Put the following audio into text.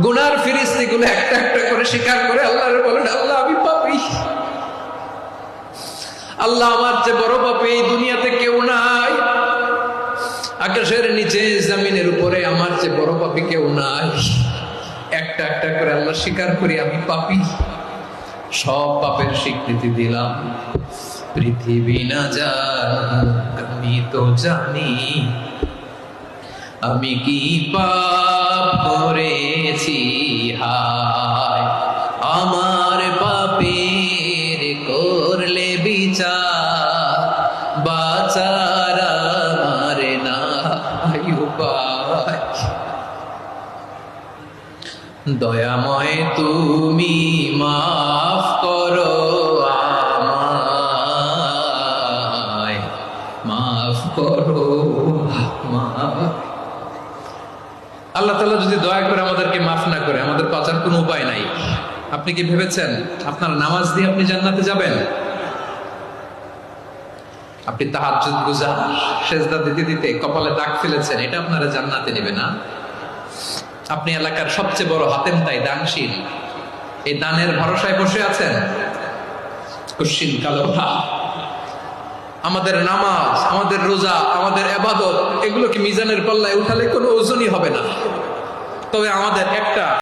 গুনার ফিরিস্তিগুলো একটা একটা করে স্বীকার করে আল্লাহরে বলেন, আল্লাহ আমি পাপী, আল্লাহ আমার চেয়ে বড় পাপী এই দুনিয়াতে কেউ নাই, আকাশের নিচে জমিনের উপরে আমার চেয়ে বড় পাপী কেউ নাই। একটা একটা করে আল্লাহ স্বীকার করি আমি পাপী, সব পাপের স্বীকৃতি দিলাম। পৃথিবী না জানুক আমি তো জানি, আমি কি পাপ করেছি, হায় আমার পাপের করলে বিচার, বাঁচার আমার নাই উপায়। দয়াময় তুমি মাফ করো আমায়, মাফ করো আমায়। আল্লাহ তাআলা যদি দয়া করে আমাদেরকে মাফ না করে, আমাদের বাঁচার কোনো উপায় নাই। আপনি কি ভেবেছেন আপনার নামাজ দিয়ে আপনি জান্নাতে যাবেন? আপনি তাহাজ্জুদ গুজার, সেজদা দিতে দিতে কপালে দাগ ফেলেছেন, এটা আপনারা জান্নাতে নেবে না? আপনি এলাকার সবচেয়ে বড় হাতেম তাই দানশীল, এই দানের ভরসায় বসে আছেন, কুশ্চিন কালো ভাব। আমাদের নামাজ, আমাদের রোজা, আমাদের ইবাদত, এগুলো কি মিজানের পাল্লায় উঠালে কোনো ওজনই হবে না। তবে আমাদের একটা